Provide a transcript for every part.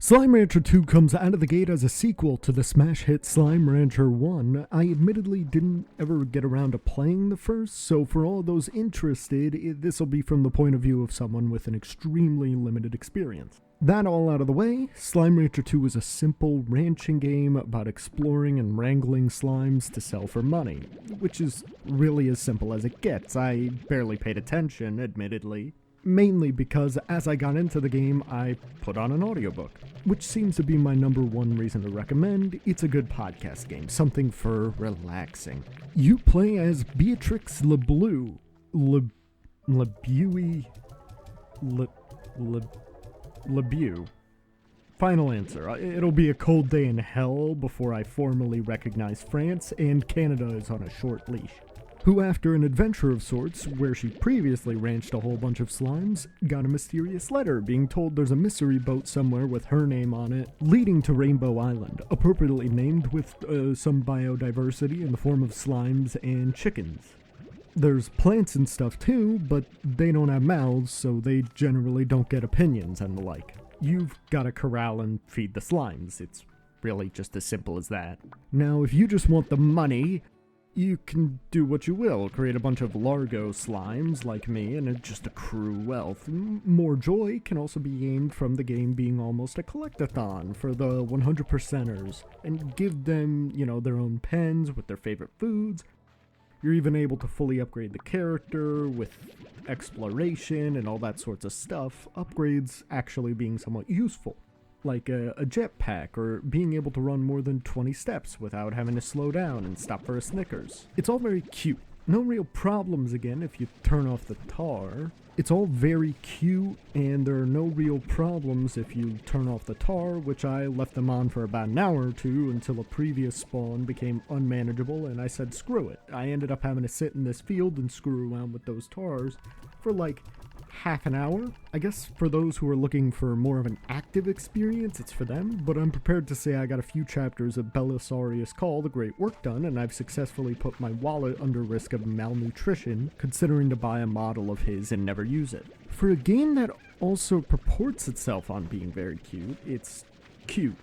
Slime Rancher 2 comes out of the gate as a sequel to the smash hit Slime Rancher 1. I admittedly didn't ever get around to playing the first, so for all those interested, this will be from the point of view of someone with an extremely limited experience. That all out of the way, Slime Rancher 2 is a simple ranching game about exploring and wrangling slimes to sell for money, which is really as simple as it gets. I barely paid attention, admittedly. Mainly because as I got into the game, I put on an audiobook, which seems to be my number one reason to recommend. It's a good podcast game, something for relaxing. You play as Beatrix LeBlue. LeBeau. Final answer. It'll be a cold day in hell before I formally recognize France, and Canada is on a short leash. Who, after an adventure of sorts, where she previously ranched a whole bunch of slimes, got a mysterious letter being told there's a mystery boat somewhere with her name on it, leading to Rainbow Island, appropriately named with some biodiversity in the form of slimes and chickens. There's plants and stuff too, but they don't have mouths, so they generally don't get opinions and the like. You've gotta corral and feed the slimes. It's really just as simple as that. Now, if you just want the money, you can do what you will, create a bunch of Largo slimes like me and just accrue wealth. More joy can also be gained from the game being almost a collectathon for the 100%ers, and give them, their own pens with their favorite foods. You're even able to fully upgrade the character with exploration and all that sorts of stuff, upgrades actually being somewhat useful. Like a jetpack, or being able to run more than 20 steps without having to slow down and stop for a Snickers. It's all very cute. No real problems again if you turn off the tar. It's all very cute, and there are no real problems if you turn off the tar, which I left them on for about an hour or two until a previous spawn became unmanageable and I said screw it. I ended up having to sit in this field and screw around with those tars for like half an hour. I guess for those who are looking for more of an active experience, it's for them, but I'm prepared to say I got a few chapters of Belisarius Cawl, the great work done, and I've successfully put my wallet under risk of malnutrition, considering to buy a model of his and never use it. For a game that also purports itself on being very cute, it's cute.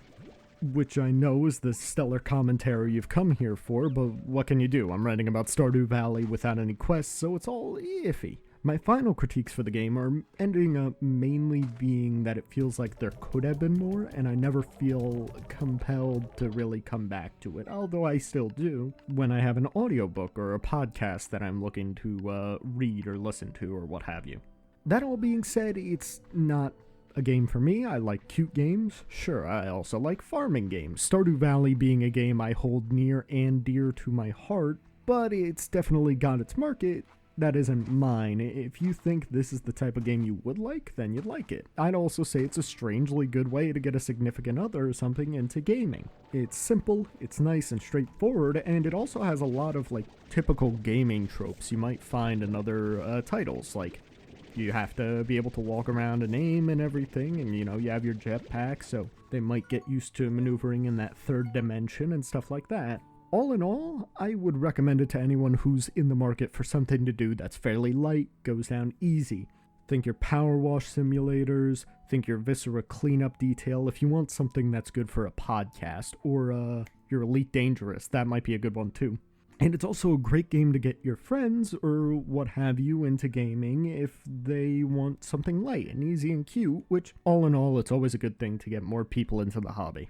Which I know is the stellar commentary you've come here for, but what can you do? I'm writing about Stardew Valley without any quests, so it's all iffy. My final critiques for the game are ending up mainly being that it feels like there could have been more, and I never feel compelled to really come back to it, although I still do, when I have an audiobook or a podcast that I'm looking to read or listen to or what have you. That all being said, it's not a game for me. I like cute games. Sure, I also like farming games. Stardew Valley being a game I hold near and dear to my heart, but it's definitely got its market. That isn't mine. If you think this is the type of game you would like, then you'd like it. I'd also say it's a strangely good way to get a significant other or something into gaming. It's simple, it's nice and straightforward, and it also has a lot of typical gaming tropes you might find in other titles, like you have to be able to walk around and aim and everything, and you have your jetpack, so they might get used to maneuvering in that third dimension and stuff like that. All in all, I would recommend it to anyone who's in the market for something to do that's fairly light, goes down easy. Think your power wash simulators, think your Viscera cleanup detail. If you want something that's good for a podcast, or your Elite Dangerous, that might be a good one too. And it's also a great game to get your friends, or what have you, into gaming if they want something light and easy and cute, which all in all, it's always a good thing to get more people into the hobby.